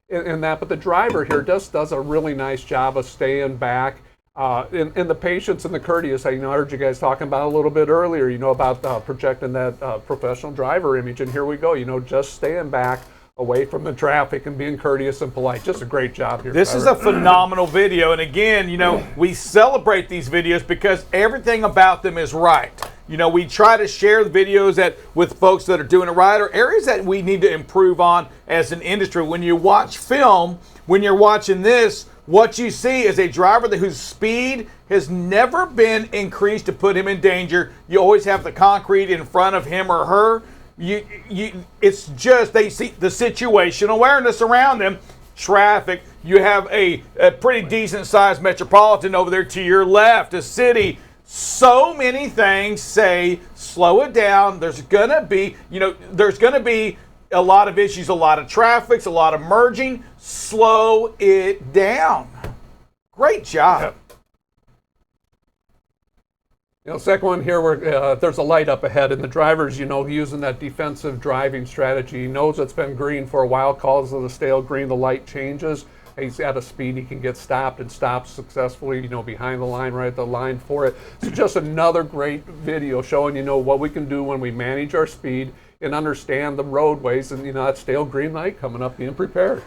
In that, but the driver here does a really nice job of staying back. In the patience and the courteous, you know, I heard you guys talking about a little bit earlier, you know, about projecting that professional driver image, and here we go, you know, just staying back away from the traffic and being courteous and polite. Just a great job here. This is a phenomenal video, and again, you know, we celebrate these videos because everything about them is right. we try to share the videos with folks that are doing it right, or areas that we need to improve on as an industry. When you watch film, when you're watching this, what you see is a driver whose speed has never been increased to put him in danger. You always have the concrete in front of him or her. It's just they see the situational awareness around them. Traffic. You have a pretty decent sized metropolitan over there to your left, a city. So many things say slow it down. There's gonna be a lot of issues, a lot of traffic, a lot of merging. Slow it down. Great job. Yep. Second one here, where there's a light up ahead, and the driver's, using that defensive driving strategy. He knows it's been green for a while, calls it a stale green, the light changes. He's at a speed, he can get stopped and stops successfully, behind the line, right at the line for it. So just another great video showing, what we can do when we manage our speed and understand the roadways and, that stale green light coming up, being prepared.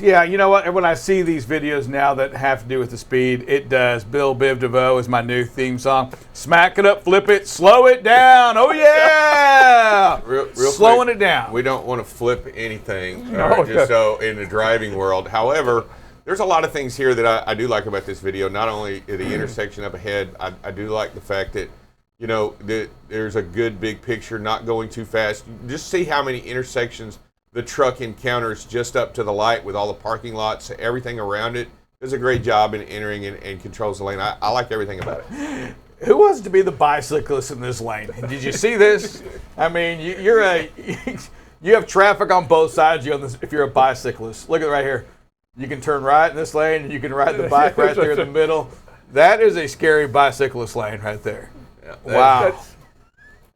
Yeah, you know what? When I see these videos now that have to do with the speed, it does. Bill Biv DeVoe is my new theme song. Smack it up, flip it, slow it down. Oh, yeah! Real Slowing quick, it down. We don't want to flip anything, No. just so in the driving world. However, there's a lot of things here that I do like about this video. Not only the intersection up ahead, I do like the fact that, there's a good big picture, not going too fast. Just see how many intersections the truck encounters just up to the light with all the parking lots, everything around it. Does a great job in entering and controls the lane. I like everything about it. Who wants to be the bicyclist in this lane? Did you see this? I mean, you have traffic on both sides. If you're a bicyclist, look at it right here. You can turn right in this lane, and you can ride the bike right there in the middle. That is a scary bicyclist lane right there. Wow.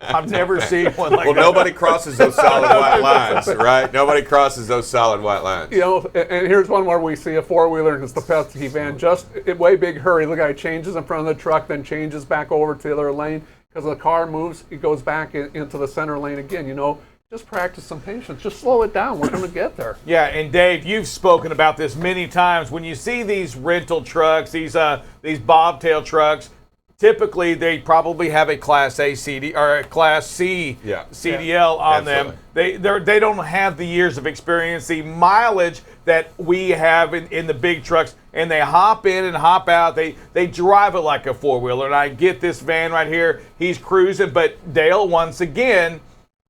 I've never seen one like that. Well, nobody crosses those solid white lines, right? Nobody crosses those solid white lines. And here's one where we see a four-wheeler and it's the pesky van just in way big hurry. Look, guy changes in front of the truck, then changes back over to the other lane because the car moves. It goes back into the center lane again. Just practice some patience. Just slow it down. We're going to get there. Yeah, and Dave, you've spoken about this many times. When you see these rental trucks, these bobtail trucks, typically they probably have a Class A CD or a Class C CDL on them. They don't have the years of experience, the mileage that we have in the big trucks, and they hop in and hop out. They drive it like a four-wheeler, and I get this van right here. He's cruising, but Dale, once again,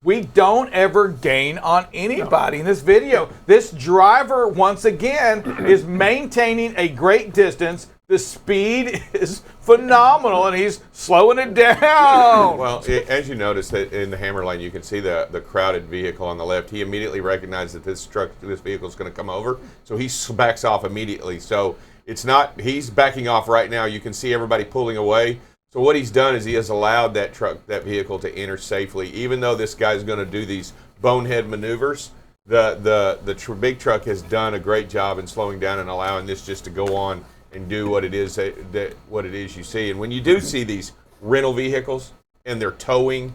we don't ever gain on anybody in this video. This driver, once again, is maintaining a great distance. The speed is phenomenal, and he's slowing it down. Well, as you notice that in the hammer lane, you can see the crowded vehicle on the left. He immediately recognized that this vehicle is going to come over, so he backs off immediately. So he's backing off right now. You can see everybody pulling away. So what he's done is he has allowed that vehicle to enter safely, even though this guy's going to do these bonehead maneuvers. The big truck has done a great job in slowing down and allowing this just to go on and do what it is you see. And when you do see these rental vehicles and they're towing,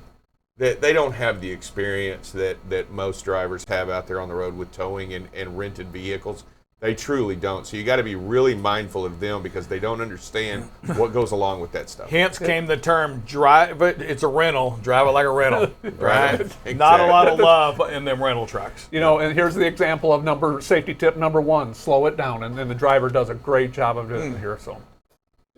that they don't have the experience that most drivers have out there on the road with towing and rented vehicles. They truly don't. So you got to be really mindful of them because they don't understand what goes along with that stuff. Hence came the term drive, but it's a rental. Drive it like a rental, right? Exactly. Not a lot of love in them rental trucks. And here's the example of safety tip number 1: slow it down, and then the driver does a great job of doing it here. So,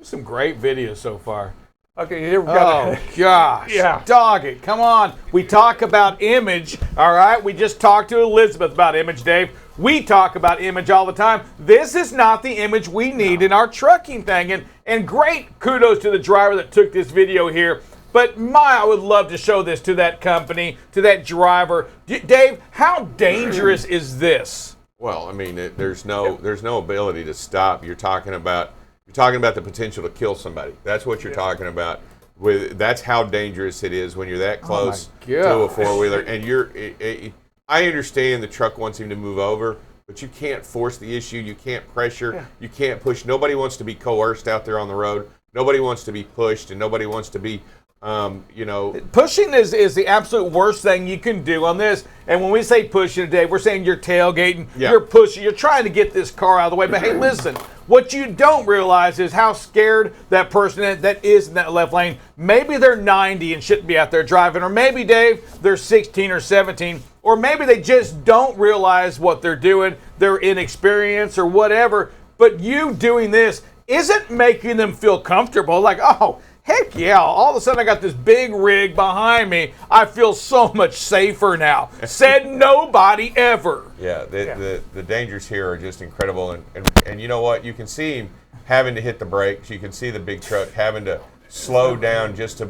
some great videos so far. Okay, here we go. Oh, gosh. Yeah. Dog it. Come on. We talk about image, all right? We just talked to Elisabeth about image, Dave. We talk about image all the time. This is not the image we need in our trucking thing. And great kudos to the driver that took this video here. But I would love to show this to that company, to that driver. Dave, how dangerous is this? Well, I mean, there's no ability to stop. You're talking about the potential to kill somebody. That's what you're talking about. That's how dangerous it is when you're that close to a four-wheeler. And I understand the truck wants him to move over, but you can't force the issue. You can't pressure. You can't push. Nobody wants to be coerced out there on the road. Nobody wants to be pushed, and nobody wants to be You know, Pushing is the absolute worst thing you can do on this. And when we say pushing today, we're saying you're tailgating, Yeah. you're pushing, you're trying to get this car out of the way. But hey, listen, what you don't realize is how scared that person that is in that left lane. Maybe they're 90 and shouldn't be out there driving, or maybe, Dave, they're 16 or 17, or maybe they just don't realize what they're doing. They're inexperienced or whatever. But you doing this isn't making them feel comfortable. Like, oh, heck yeah, all of a sudden I got this big rig behind me. I feel so much safer now. Said nobody ever. yeah, the dangers here are just incredible. And you know what? You can see him having to hit the brakes. You can see the big truck having to slow down just to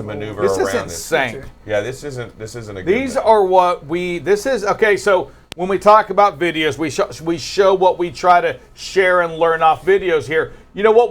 maneuver This around is insane. Yeah, this isn't a good These thing. are what okay, so when we talk about videos, we show what we try to share and learn off videos here. You know what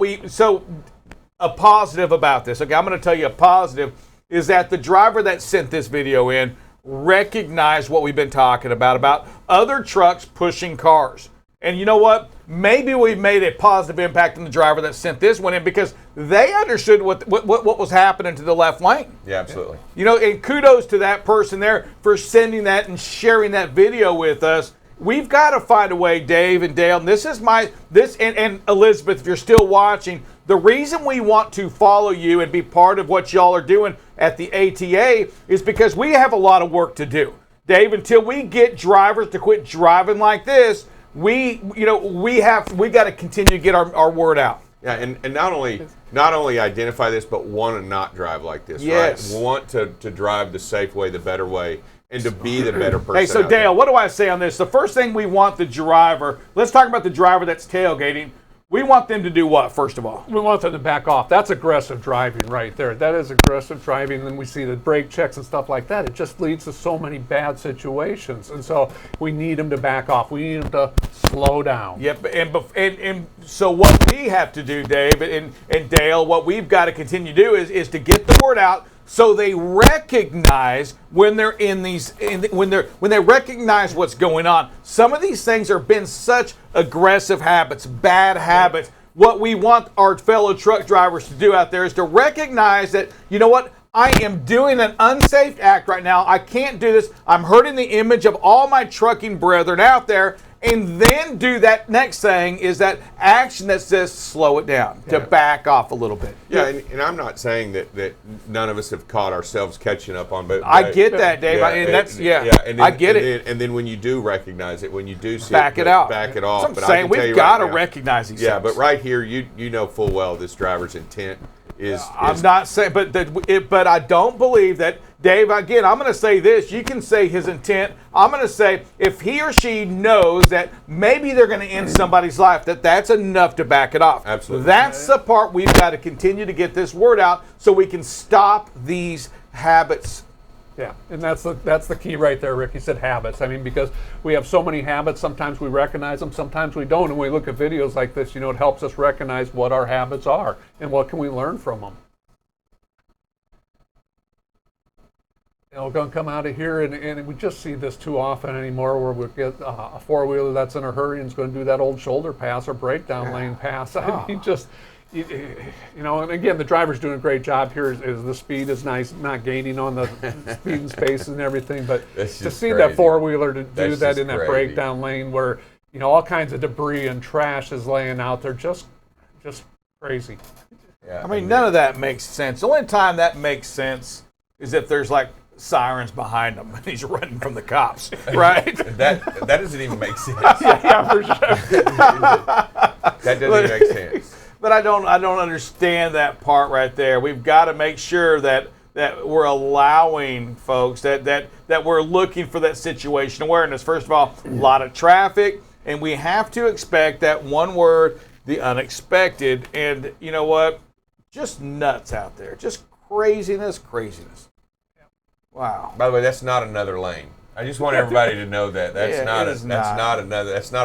a positive about this, okay, I'm going to tell you a positive, is that the driver that sent this video in recognized what we've been talking about other trucks pushing cars. And you know what? Maybe we've made a positive impact on the driver that sent this one in because they understood what was happening to the left lane. Yeah, absolutely. You know, and kudos to that person there for sending that and sharing that video with us. We've got to find a way, Dave and Dale, and and Elisabeth, if you're still watching, the reason we want to follow you and be part of what y'all are doing at the ATA is because we have a lot of work to do. Dave, until we get drivers to quit driving like this, we got to continue to get our word out. Yeah, and not only identify this, but want to not drive like this. Yes. Right? Want to drive the safe way, the better way, and to be the better person. Hey, so out there. Dale, what do I say on this? The first thing we want the driver, let's talk about the driver that's tailgating. We want them to do what, first of all? We want them to back off. That's aggressive driving right there. That is aggressive driving. And then we see the brake checks and stuff like that. It just leads to so many bad situations. And so we need them to back off. We need them to slow down. Yep, and so what we have to do, Dave and Dale, what we've got to continue to do is to get the word out so they recognize when they're when they recognize what's going on. Some of these things have been such aggressive habits, bad habits. What we want our fellow truck drivers to do out there is to recognize that, you know what, I am doing an unsafe act right now. I can't do this. I'm hurting the image of all my trucking brethren out there. And then do that next thing is that action that says slow it down, to back off a little bit. Yeah, and I'm not saying that none of us have caught ourselves catching up on, but I get that, Dave. I get it. And then when you do recognize it, when you do see back it out. back it off. That's what I'm saying. We've got to recognize these things. Yeah, but right here, you know full well this driver's intent is. I'm not saying, but I don't believe that, Dave. Again, I'm going to say this. You can say his intent. I'm going to say if he or she knows that maybe they're going to end somebody's life, that's enough to back it off. Absolutely. That's the part we've got to continue to get this word out so we can stop these habits. Yeah, and that's the key right there, Rick. You said habits. I mean, because we have so many habits, sometimes we recognize them, sometimes we don't. And when we look at videos like this, it helps us recognize what our habits are and what can we learn from them. We're going to come out of here, and we just see this too often anymore where we get a four-wheeler that's in a hurry and is going to do that old shoulder pass or breakdown lane pass. I mean, just... and again, the driver's doing a great job here. Is the speed is nice, not gaining on the speed and space and everything. But to see crazy. that four-wheeler to do That's that in just that crazy. breakdown lane where all kinds of debris and trash is laying out there, just crazy. Yeah, I mean, none of that makes sense. The only time that makes sense is if there's like sirens behind him and he's running from the cops, right? that doesn't even make sense. Yeah, for sure. That doesn't even make sense. But I don't understand that part right there. We've got to make sure that we're allowing folks that we're looking for that situation awareness. First of all, a lot of traffic, and we have to expect that one word, the unexpected. And you know what? Just nuts out there. Just craziness. Wow. By the way, that's not another lane. I just want everybody to know that that's not a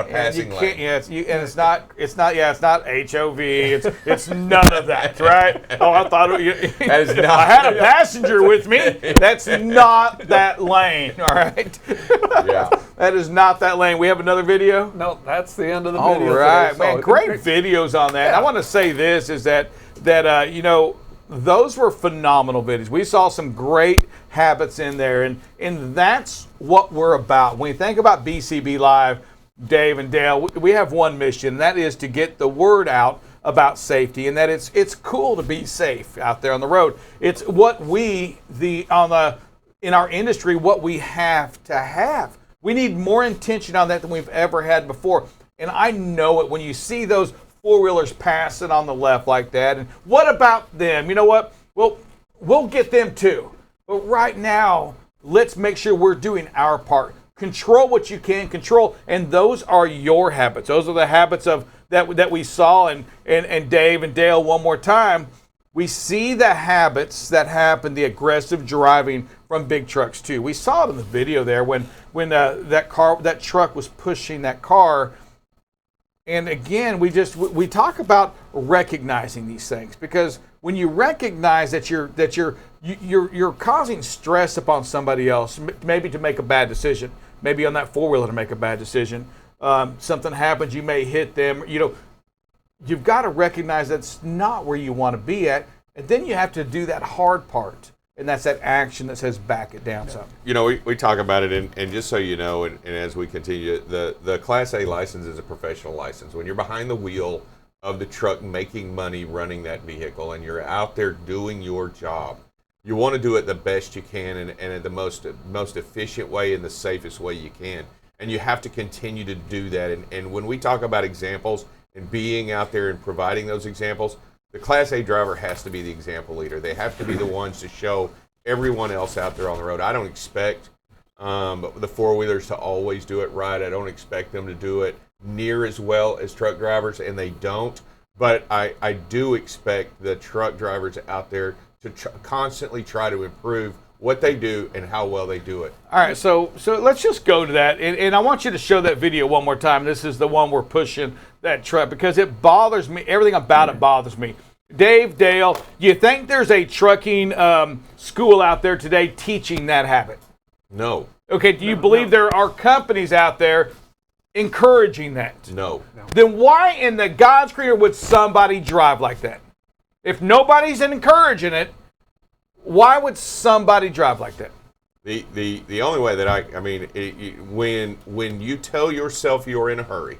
passing lane. It's not HOV. It's none of that, right? Oh, I thought That is not. I had a passenger with me. That's not that lane. All right. Yeah. That is not that lane. We have another video. No, that's the end of the All video. right, today. man. So, Great videos on that. Yeah. I want to say this is that those were phenomenal videos. We saw some great habits in there, and that's what we're about. When you think about BCB Live, Dave and Dale, we have one mission, and that is to get the word out about safety, and that it's cool to be safe out there on the road. It's what in our industry, what we have to have. We need more intention on that than we've ever had before. And I know it when you see those four-wheelers passing on the left like that. And what about them? You know what? Well, we'll get them too. But right now, let's make sure we're doing our part. Control what you can control, and those are your habits. Those are the habits of that we saw. And Dave and Dale, one more time, we see the habits that happen, the aggressive driving from big trucks too. We saw it in the video there when that truck was pushing that car. And again, we talk about recognizing these things, because when you recognize that you're causing stress upon somebody else, maybe to make a bad decision, maybe on that four-wheeler to make a bad decision, something happens, you may hit them. You've got to recognize that's not where you want to be at, and then you have to do that hard part, and that's that action that says back it down some. We talk about it, and just so you know, and as we continue, the Class A license is a professional license. When you're behind the wheel of the truck making money running that vehicle, and you're out there doing your job, you want to do it the best you can and in the most efficient way and the safest way you can. And you have to continue to do that. And when we talk about examples and being out there and providing those examples, the Class A driver has to be the example leader. They have to be the ones to show everyone else out there on the road. I don't expect the four-wheelers to always do it right. I don't expect them to do it near as well as truck drivers, and they don't. But I do expect the truck drivers out there to constantly try to improve what they do and how well they do it. All right, so let's just go to that. And I want you to show that video one more time. This is the one we're pushing that truck, because it bothers me. Everything about it bothers me. Dave, Dale, do you think there's a trucking school out there today teaching that habit? No. Okay, do you believe there are companies out there encouraging that? No. Then why in the God's creator would somebody drive like that? If nobody's encouraging it, why would somebody drive like that? The only way that when you tell yourself you're in a hurry,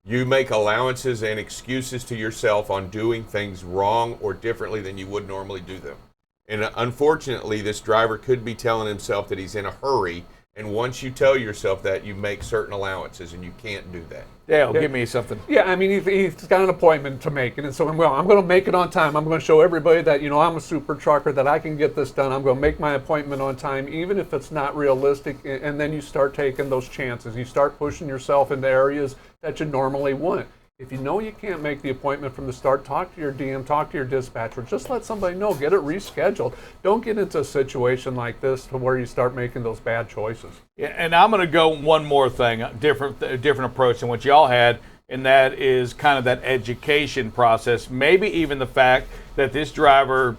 you make allowances and excuses to yourself on doing things wrong or differently than you would normally do them. And unfortunately, this driver could be telling himself that he's in a hurry. And once you tell yourself that, you make certain allowances, and you can't do that. Dale, give me something. Yeah, I mean, he's got an appointment to make, and so I'm going to make it on time. I'm going to show everybody that, I'm a super trucker, that I can get this done. I'm going to make my appointment on time, even if it's not realistic. And then you start taking those chances. You start pushing yourself into areas that you normally wouldn't. If you know you can't make the appointment from the start, talk to your DM, talk to your dispatcher. Just let somebody know. Get it rescheduled. Don't get into a situation like this to where you start making those bad choices. Yeah, and I'm going to go one more thing, a different approach than what y'all had, and that is kind of that education process. Maybe even the fact that this driver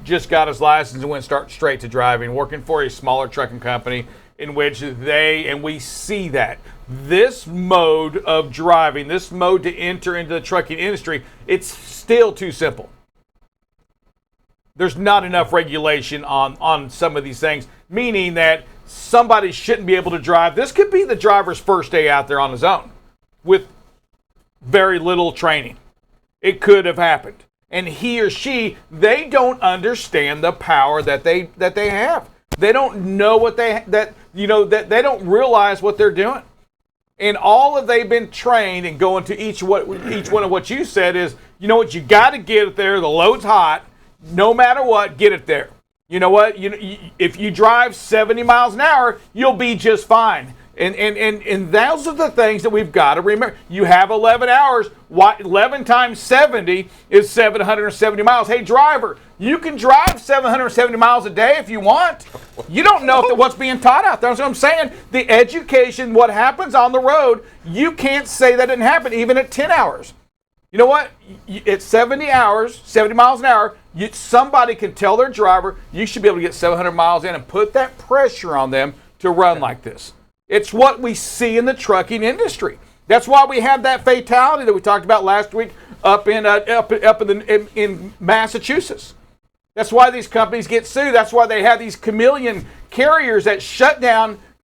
just got his license and went straight to driving, working for a smaller trucking company, in which and we see that this mode of driving, this mode to enter into the trucking industry, it's still too simple. There's not enough regulation on some of these things, meaning that somebody shouldn't be able to drive. This could be the driver's first day out there on his own with very little training. It could have happened. And he or she, they don't understand the power that they have. They don't know what they don't realize what they're doing. And they've been trained and going to each one of what you said is, you know what, you got to get it there. The load's hot. No matter what, get it there. You know what? If you drive 70 miles an hour, you'll be just fine. And those are the things that we've got to remember. You have 11 hours. 11 times 70 is 770 miles. Hey, driver, you can drive 770 miles a day if you want. You don't know what's being taught out there. That's what I'm saying. The education, what happens on the road, you can't say that didn't happen even at 10 hours. You know what? At 70 miles an hour, somebody can tell their driver, you should be able to get 700 miles in and put that pressure on them to run like this. It's what we see in the trucking industry. That's why we have that fatality that we talked about last week up in Massachusetts. That's why these companies get sued. That's why they have these chameleon carriers that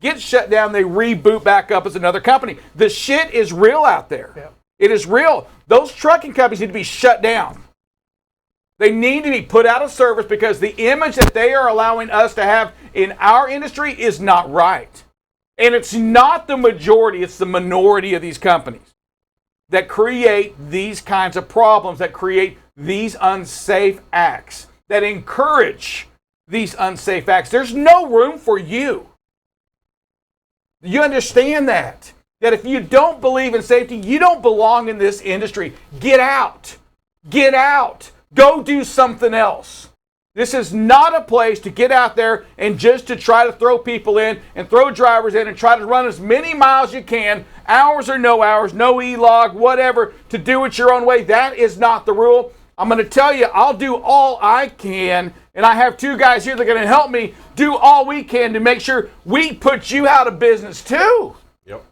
get shut down, they reboot back up as another company. The shit is real out there. Yeah. It is real. Those trucking companies need to be shut down. They need to be put out of service because the image that they are allowing us to have in our industry is not right. And it's not the majority, it's the minority of these companies that create these kinds of problems, that create these unsafe acts, that encourage these unsafe acts. There's no room for you. You understand that? That if you don't believe in safety, you don't belong in this industry. Get out. Get out. Go do something else. This is not a place to get out there and just to try to throw people in and throw drivers in and try to run as many miles you can, hours or no hours, no e-log, whatever, to do it your own way. That is not the rule. I'm going to tell you, I'll do all I can, and I have 2 guys here that are going to help me do all we can to make sure we put you out of business too. Yep.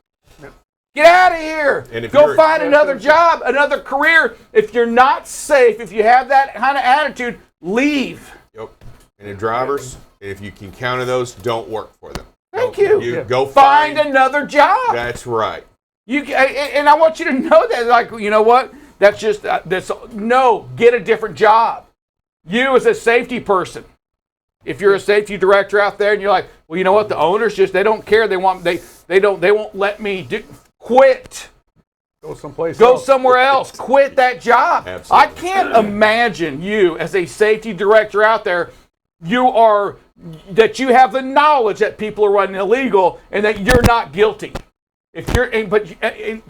Get out of here. And Go find another job, another career. If you're not safe, if you have that kind of attitude, leave. Yep. And the drivers, if you can count on those, don't work for them. Thank you. Go Find another job. That's right. And I want you to know that, like, you know what? That's just, no, get a different job. You as a safety person, if you're a safety director out there and you're like, well, you know what? The owners they don't care. They won't let me quit. Go someplace Go else. somewhere else. Quit that job. Absolutely. I can't imagine you as a safety director out there, that you have the knowledge that people are running illegal and that you're not guilty. But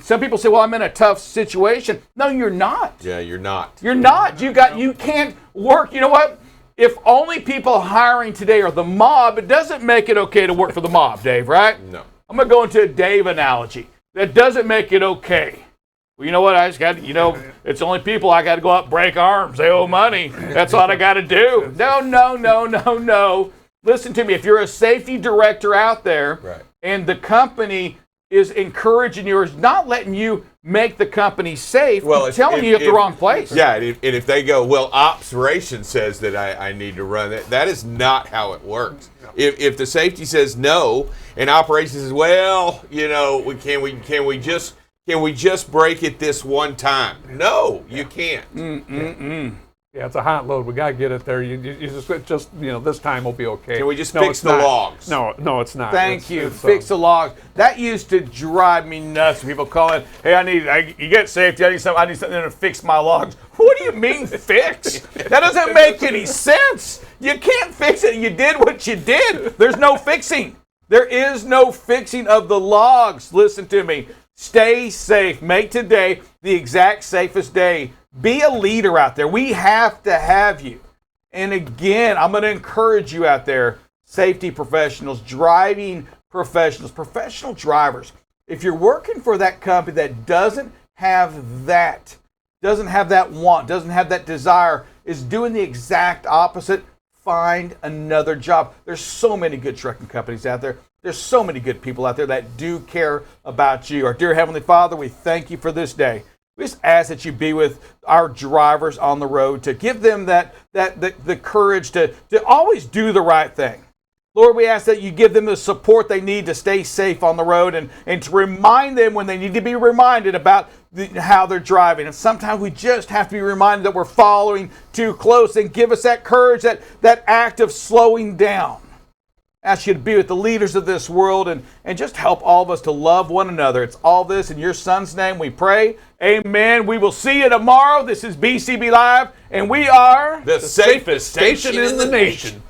some people say, well, I'm in a tough situation. No, you're not. Yeah, you're not. You're not. You can't work. You know what? If only people hiring today are the mob, it doesn't make it okay to work for the mob, Dave, right? No. I'm going to go into a Dave analogy. That doesn't make it okay. Well, you know what? I just got it's only people. I got to go out and break arms. They owe money. That's what I got to do. No. Listen to me. If you're a safety director out there, right, and the company is encouraging you or is not letting you make the company safe, well, telling you at the wrong place. Yeah, and if they go, well, operation says that I need to run it, that is not how it works. If the safety says no, and operations says, well, you know, can we just break it this one time? No, you can't. Yeah, it's a hot load. We got to get it there. You just this time will be okay. Can we just fix the logs? No, it's not. Thank you. Fix the logs. That used to drive me nuts. People calling, hey, you get safety. I need something to fix my logs. What do you mean fix? That doesn't make any sense. You can't fix it. You did what you did. There's no fixing. There is no fixing of the logs. Listen to me. Stay safe. Make today the exact safest day. Be a leader out there. We have to have you. And again, I'm going to encourage you out there, safety professionals, driving professionals, professional drivers. If you're working for that company that doesn't have that want, doesn't have that desire, is doing the exact opposite, find another job. There's so many good trucking companies out there. There's so many good people out there that do care about you. Our dear Heavenly Father, we thank you for this day. We just ask that you be with our drivers on the road, to give them the courage to always do the right thing. Lord, we ask that you give them the support they need to stay safe on the road, and to remind them when they need to be reminded about how they're driving. And sometimes we just have to be reminded that we're following too close, and give us that courage, that act of slowing down. Ask you to be with the leaders of this world and just help all of us to love one another. It's all this in your Son's name we pray. Amen. We will see you tomorrow. This is BCB Live, and we are the safest station in the nation.